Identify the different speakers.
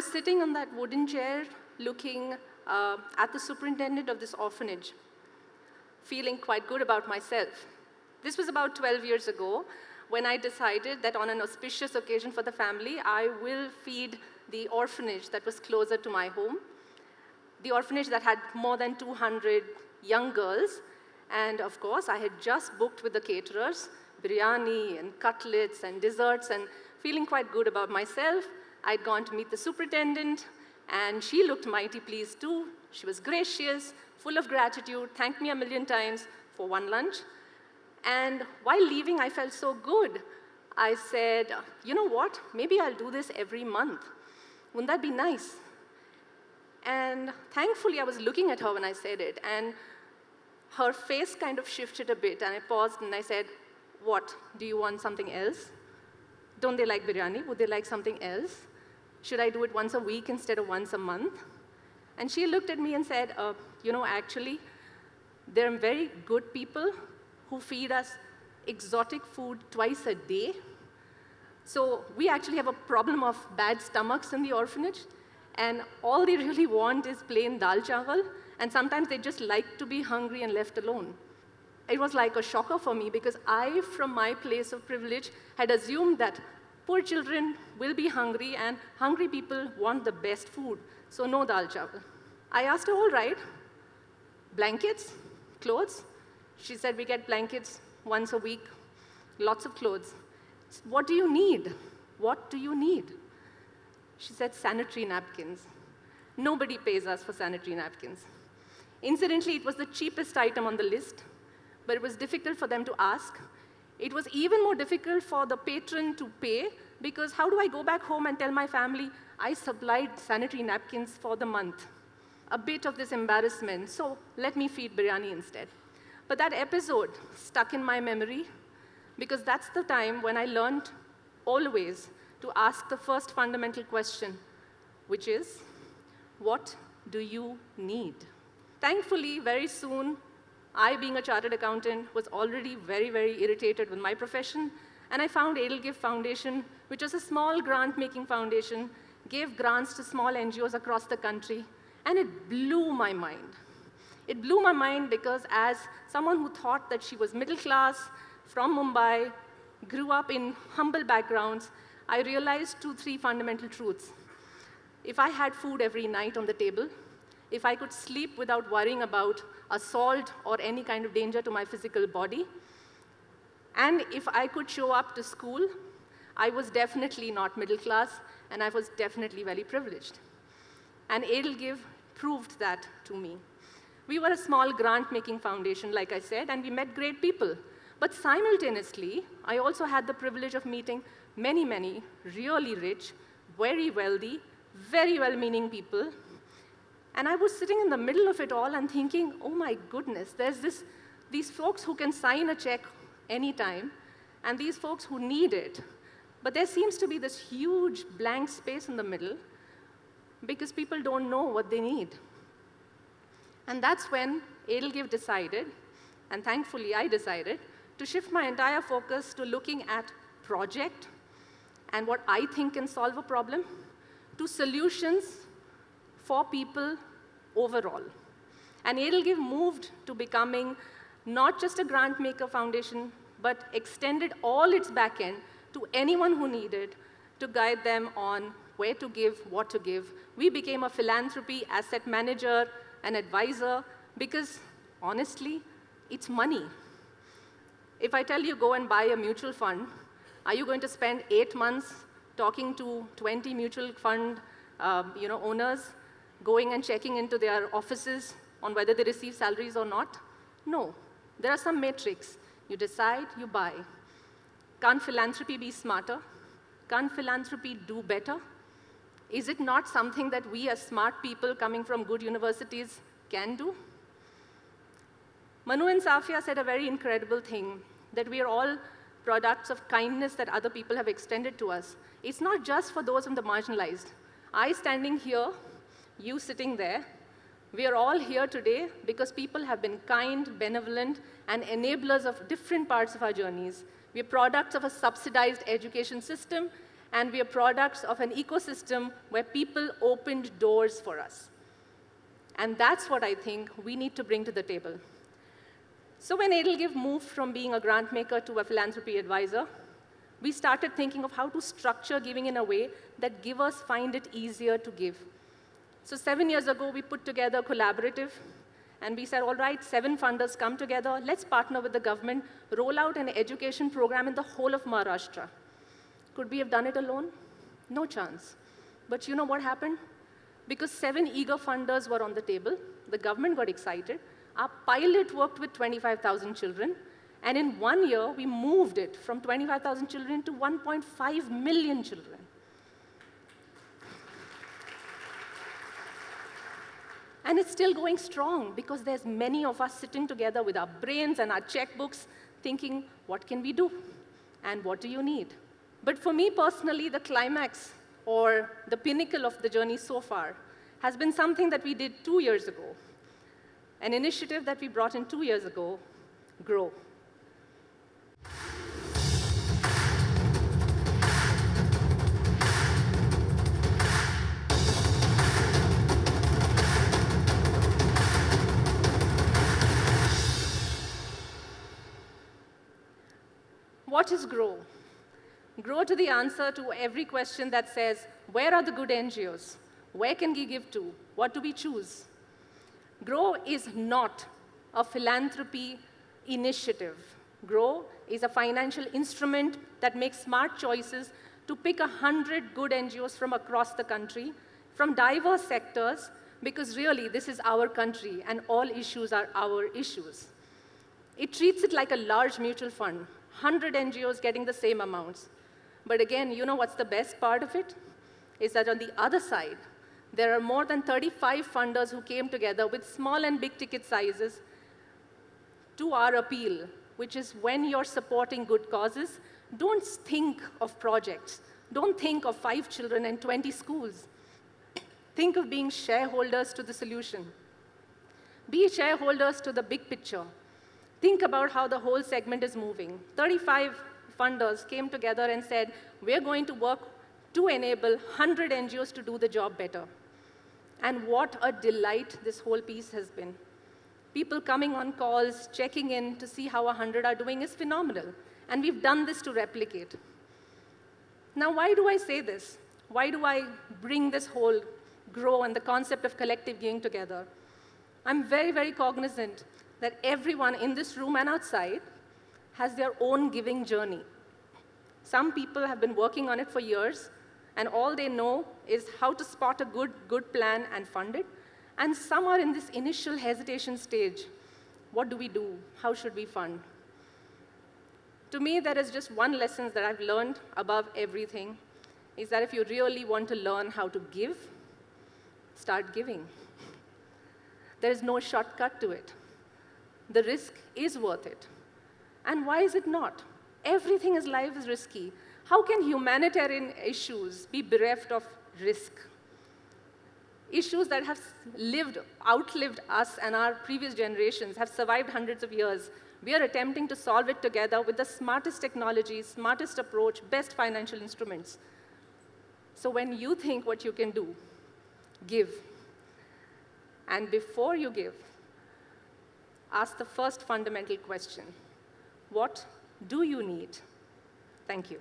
Speaker 1: was sitting on that wooden chair looking at the superintendent of this orphanage, feeling quite good about myself. This was about 12 years ago when I decided that on an auspicious occasion for the family, I will feed the orphanage that was closer to my home, the orphanage that had more than 200 young girls. And of course, I had just booked with the caterers, biryani and cutlets and desserts, and feeling quite good about myself. I'd gone to meet the superintendent, and she looked mighty pleased too. She was gracious, full of gratitude, thanked me a million times for one lunch. And while leaving, I felt so good. I said, you know what? Maybe I'll do this every month. Wouldn't that be nice? And thankfully, I was looking at her when I said it, and her face kind of shifted a bit, and I paused and I said, what? Do you want something else? Don't they like biryani? Would they like something else? Should I do it once a week instead of once a month? And she looked at me and said, you know, actually, there are very good people who feed us exotic food twice a day. So we actually have a problem of bad stomachs in the orphanage, and all they really want is plain dal chawal, and sometimes they just like to be hungry and left alone. It was like a shocker for me, because I, from my place of privilege, had assumed that poor children will be hungry, and hungry people want the best food, so no dal chawal. I asked her, all right, blankets, clothes? She said, we get blankets once a week, lots of clothes. What do you need? What do you need? She said, sanitary napkins. Nobody pays us for sanitary napkins. Incidentally, it was the cheapest item on the list, but it was difficult for them to ask. It was even more difficult for the patron to pay, because how do I go back home and tell my family I supplied sanitary napkins for the month? A bit of this embarrassment, so let me feed biryani instead. But that episode stuck in my memory, because that's the time when I learned always to ask the first fundamental question, which is, what do you need? Thankfully, very soon, I, being a chartered accountant, was already very, very irritated with my profession, and I found Edelgive Foundation, which was a small grant-making foundation, gave grants to small NGOs across the country, and it blew my mind. It blew my mind because as someone who thought that she was middle class, from Mumbai, grew up in humble backgrounds, I realized 3 fundamental truths. If I had food every night on the table, if I could sleep without worrying about assault or any kind of danger to my physical body, and if I could show up to school, I was definitely not middle class, and I was definitely very privileged. And Edelgive proved that to me. We were a small grant-making foundation, like I said, and we met great people. But simultaneously, I also had the privilege of meeting many, many really rich, very wealthy, very well-meaning people. And I was sitting in the middle of it all and thinking, oh my goodness, there's these folks who can sign a check anytime, and these folks who need it. But there seems to be this huge blank space in the middle because people don't know what they need. And that's when Edelgive decided, and thankfully I decided, to shift my entire focus to looking at project and what I think can solve a problem, to solutions for people overall. And Edelgive moved to becoming not just a grant maker foundation, but extended all its back end to anyone who needed to guide them on where to give, what to give. We became a philanthropy asset manager, an advisor, because honestly, it's money. If I tell you go and buy a mutual fund, are you going to spend 8 months talking to 20 mutual fund owners, going and checking into their offices on whether they receive salaries or not? No. There are some metrics. You decide, you buy. Can't philanthropy be smarter? Can't philanthropy do better? Is it not something that we as smart people coming from good universities can do? Manu and Safia said a very incredible thing, that we are all products of kindness that other people have extended to us. It's not just for those of the marginalized. I standing here, you sitting there, we are all here today because people have been kind, benevolent, and enablers of different parts of our journeys. We are products of a subsidized education system, and we are products of an ecosystem where people opened doors for us. And that's what I think we need to bring to the table. So when Edelgive moved from being a grant maker to a philanthropy advisor, we started thinking of how to structure giving in a way that givers find it easier to give. So 7 years ago, we put together a collaborative, and we said, all right, 7 funders come together, let's partner with the government, roll out an education program in the whole of Maharashtra. Could we have done it alone? No chance. But you know what happened? Because 7 eager funders were on the table, the government got excited, our pilot worked with 25,000 children, and in 1 year, we moved it from 25,000 children to 1.5 million children. And it's still going strong because there's many of us sitting together with our brains and our checkbooks thinking, what can we do? And what do you need? But for me personally, the climax or the pinnacle of the journey so far has been something that we did 2 years ago. An initiative that we brought in 2 years ago, Grow. What is Grow? Grow to the answer to every question that says, where are the good NGOs? Where can we give to? What do we choose? Grow is not a philanthropy initiative. Grow is a financial instrument that makes smart choices to pick 100 good NGOs from across the country, from diverse sectors, because really this is our country and all issues are our issues. It treats it like a large mutual fund, 100 NGOs getting the same amounts. But again, you know what's the best part of it? Is that on the other side, there are more than 35 funders who came together with small and big ticket sizes to our appeal, which is when you're supporting good causes, don't think of projects. Don't think of 5 children and 20 schools. Think of being shareholders to the solution. Be shareholders to the big picture. Think about how the whole segment is moving. 35 funders came together and said, we're going to work to enable 100 NGOs to do the job better. And what a delight this whole piece has been. People coming on calls, checking in to see how 100 are doing is phenomenal. And we've done this to replicate. Now, why do I say this? Why do I bring this whole Grow and the concept of collective giving together? I'm very, very cognizant that everyone in this room and outside has their own giving journey. Some people have been working on it for years, and all they know is how to spot a good plan and fund it. And some are in this initial hesitation stage. What do we do? How should we fund? To me, there is just one lesson that I've learned above everything, is that if you really want to learn how to give, start giving. There is no shortcut to it. The risk is worth it. And why is it not? Everything in life is risky. How can humanitarian issues be bereft of risk? Issues that have outlived us and our previous generations, have survived hundreds of years. We are attempting to solve it together with the smartest technology, smartest approach, best financial instruments. So when you think what you can do, give. And before you give, ask the first fundamental question. What do you need? Thank you.